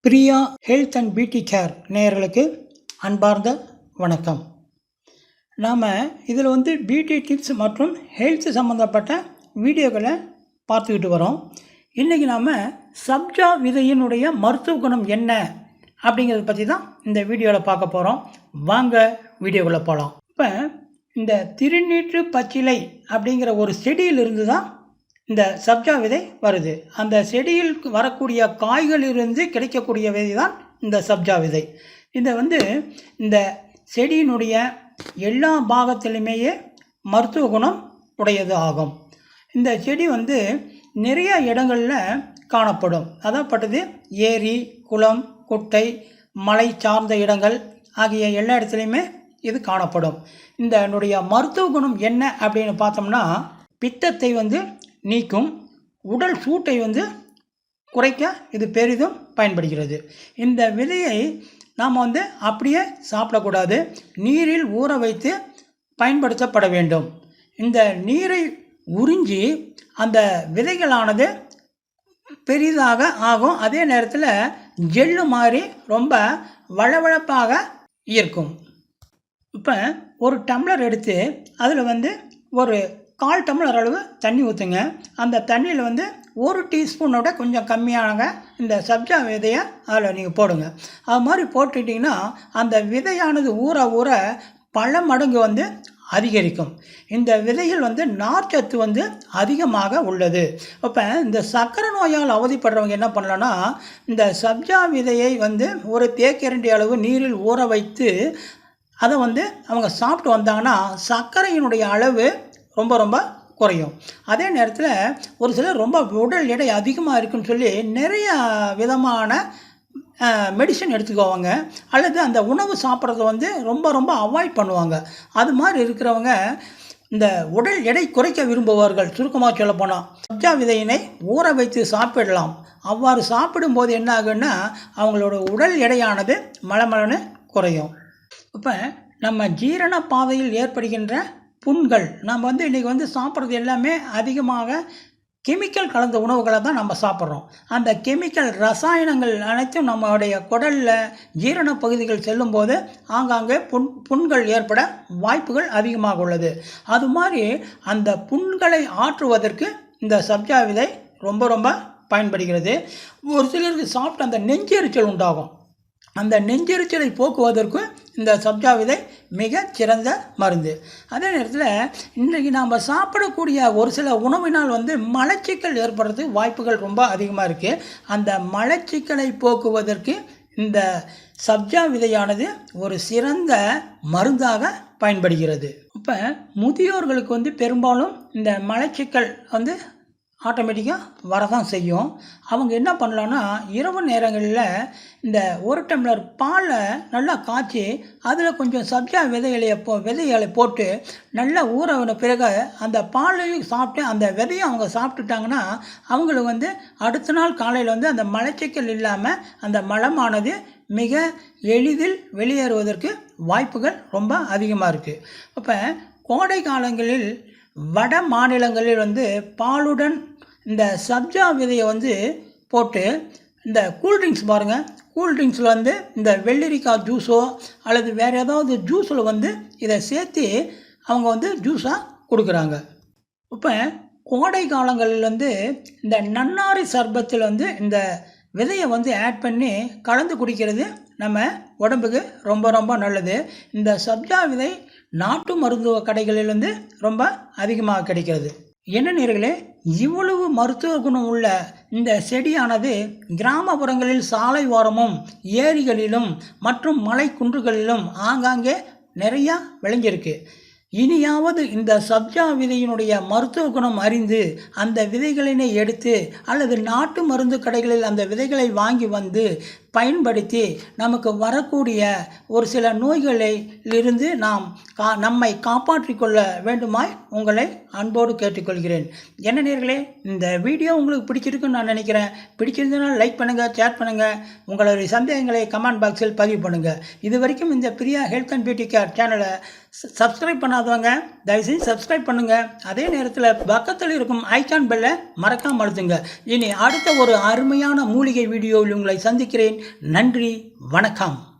Priya health and beauty care நேயர்களுக்கு அன்பார்ந்த வணக்கம். நாம் இதில் பியூட்டி டிப்ஸ் மற்றும் ஹெல்த் சம்மந்தப்பட்ட வீடியோக்களை பார்த்துக்கிட்டு வரோம். இன்றைக்கி நாம் சப்ஜா விதையினுடைய மருத்துவ குணம் என்ன அப்படிங்கிறத பற்றி தான் இந்த வீடியோவில் பார்க்க போகிறோம். வாங்க வீடியோக்குள்ளே போகலாம். இப்போ இந்த திருநீற்று பச்சிலை அப்படிங்கிற ஒரு செடியிலிருந்து தான் இந்த சப்ஜா விதை வருது. அந்த செடியில் வரக்கூடிய காய்களிலிருந்து கிடைக்கக்கூடிய விதை தான் இந்த சப்ஜா விதை. இதை இந்த செடியினுடைய எல்லா பாகத்திலுமே மருத்துவ குணம் உடையது ஆகும். இந்த செடி நிறைய இடங்களில் காணப்படும். அதாப்பட்டது ஏரி, குளம், குட்டை, மலை சார்ந்த இடங்கள் ஆகிய எல்லா இடத்துலையுமே இது காணப்படும். இதனுடைய மருத்துவ குணம் என்ன அப்படின்னு பார்த்தோம்னா, பித்தத்தை நீக்கும், உடல் சூட்டை குறைக்க இது பெரிதும் பயன்படுகிறது. இந்த விதையை நாம் அப்படியே சாப்பிடக்கூடாது, நீரில் ஊற வைத்து பயன்படுத்தப்பட வேண்டும். இந்த நீரை உறிஞ்சி அந்த விதைகளானது பெரிதாக ஆகும். அதே நேரத்தில் ஜெல்லு மாதிரி ரொம்ப வளவளப்பாக இருக்கும். இப்போ ஒரு டம்ளர் எடுத்து அதில் ஒரு 1/4 டம்ளர் அளவு தண்ணி ஊற்றுங்க. அந்த தண்ணியில் 1 டீஸ்பூனோட கொஞ்சம் கம்மியாக இந்த சப்ஜா விதையை அதில் நீங்கள் போடுங்க. அது மாதிரி போட்டுட்டிங்கன்னா அந்த விதையானது ஊற ஊற பல மடங்கு அதிகரிக்கும். இந்த விதையில் நார்ச்சத்து அதிகமாக உள்ளது. இப்போ இந்த சர்க்கரை நோயால் அவதிப்படுறவங்க என்ன பண்ணலான்னா, இந்த சப்ஜா விதையை ஒரு தேக்கரண்டி அளவு நீரில் ஊற வைத்து அதை அவங்க சாப்பிட்டு வந்தாங்கன்னா சர்க்கரையினுடைய அளவு ரொம்ப ரொம்ப குறையும். அதே நேரத்தில் ஒரு சிலர் ரொம்ப உடல் எடை அதிகமாக இருக்குன்னு சொல்லி நிறைய விதமான மெடிசன் எடுத்துக்குவாங்க, அல்லது அந்த உணவு சாப்பிட்றத ரொம்ப ரொம்ப அவாய்ட் பண்ணுவாங்க. அது மாதிரி இருக்கிறவங்க இந்த உடல் எடை குறைக்க விரும்புவார்கள். சுருக்கமாக சொல்லப்போனால் சப்ஜா விதையினை ஊற வைத்து சாப்பிடலாம். அவ்வாறு சாப்பிடும்போது என்ன ஆகுன்னா அவங்களோட உடல் எடையானது மளமளன்னு குறையும். இப்போ நம்ம ஜீரண பாதையில் ஏற்படுகின்ற புண்கள், நம்ம இன்றைக்கி சாப்பிட்றது எல்லாமே அதிகமாக கெமிக்கல் கலந்த உணவுகளை தான் நம்ம சாப்பிட்றோம். அந்த கெமிக்கல் ரசாயனங்கள் அனைத்தும் நம்மளுடைய குடலில் ஜீரண பகுதிகள் செல்லும்போது ஆங்காங்கே புண்கள் ஏற்பட வாய்ப்புகள் அதிகமாக உள்ளது. அது மாதிரி அந்த புண்களை ஆற்றுவதற்கு இந்த சப்ஜா விதை ரொம்ப ரொம்ப பயன்படுகிறது. ஒரு சிலருக்கு சாப்பிட்டு அந்த நெஞ்செரிச்சல் உண்டாகும். அந்த நெஞ்செரிச்சலை போக்குவதற்கு இந்த சப்ஜா விதை மிக சிறந்த மருந்து. அதே நேரத்தில் இன்றைக்கி நாம் சாப்பிடக்கூடிய ஒரு சில உணவினால் மலச்சிக்கல் ஏற்படுறதுக்கு வாய்ப்புகள் ரொம்ப அதிகமாக இருக்குது. அந்த மலச்சிக்கலை போக்குவதற்கு இந்த சப்ஜா விதையானது ஒரு சிறந்த மருந்தாக பயன்படுகிறது. இப்போ முதியோர்களுக்கு பெரும்பாலும் இந்த மலச்சிக்கல் ஆட்டோமேட்டிக்காக வரதான் செய்யும். அவங்க என்ன பண்ணலான்னா, இரவு நேரங்களில் இந்த 1 டம்ளர் பாலை நல்லா காய்ச்சி அதில் கொஞ்சம் சப்ஜா விதைகளை போட்டு நல்லா ஊறவின பிறகு அந்த பாலையும் சாப்பிட்டு அந்த விதையை அவங்க சாப்பிட்டுட்டாங்கன்னா அவங்களுக்கு அடுத்த நாள் காலையில் அந்த மலச்சிக்கல் இல்லாமல் அந்த மலமானது மிக எளிதில் வெளியேறுவதற்கு வாய்ப்புகள் ரொம்ப அதிகமாக இருக்குது. அப்போ கோடை காலங்களில் வட மாநிலங்களில் பாலுடன் இந்த சப்ஜா விதையை போட்டு இந்த கூல்ட்ரிங்க்ஸ் பாருங்கள், கூல்ட்ரிங்க்ஸில் இந்த வெள்ளரிக்காய் ஜூஸோ அல்லது வேறு ஏதாவது ஜூஸில் இதை சேர்த்து அவங்க ஜூஸாக கொடுக்குறாங்க. இப்போ கோடை காலங்களில் இந்த நன்னாரி சர்பத்தில் இந்த விதையை ஆட் பண்ணி கலந்து குடிக்கிறது நம்ம உடம்புக்கு ரொம்ப ரொம்ப நல்லது. இந்த சப்ஜா விதை நாட்டு மருத்துவ கடைகளில் ரொம்ப அதிகமாக கிடைக்கிறது. என்ன நேயர்களே, இவ்வளவு மருத்துவ குணம் உள்ள இந்த செடியானது கிராமப்புறங்களில் சாலை ஓரமும் ஏரிகளிலும் மற்றும் மலை குன்றுகளிலும் ஆங்காங்கே நிறையா விளைஞ்சிருக்கு. இனியாவது இந்த சப்ஜா விதையினுடைய மருத்துவ குணம் அறிந்து அந்த விதைகளினை எடுத்து அல்லது நாட்டு மருந்து கடைகளில் அந்த விதைகளை வாங்கி பயன்படுத்தி நமக்கு வரக்கூடிய ஒரு சில நோய்களிலிருந்து நம்மை காப்பாற்றிக் கொள்ள வேண்டுமாய் உங்களை அன்போடு கேட்டுக்கொள்கிறேன். என்ன நேயர்களே, இந்த வீடியோ உங்களுக்கு பிடிச்சிருக்குன்னு நான் நினைக்கிறேன். பிடிச்சிருந்ததுன்னா லைக் பண்ணுங்கள், ஷேர் பண்ணுங்கள், உங்களுடைய சந்தேகங்களை கமெண்ட் பாக்ஸில் பதிவு பண்ணுங்கள். இது வரைக்கும் இந்த Priya health and beauty care சேனலை சப்ஸ்கிரைப் பண்ணாதவங்க தயவுசெய்து சப்ஸ்கிரைப் பண்ணுங்கள். அதே நேரத்தில் பக்கத்தில் இருக்கும் ஐகான் பெல்லை மறக்காமல் அழுத்துங்க. இனி அடுத்த ஒரு அருமையான மூலிகை வீடியோவில் உங்களை சந்திக்கிறேன். நன்றி, வணக்கம்.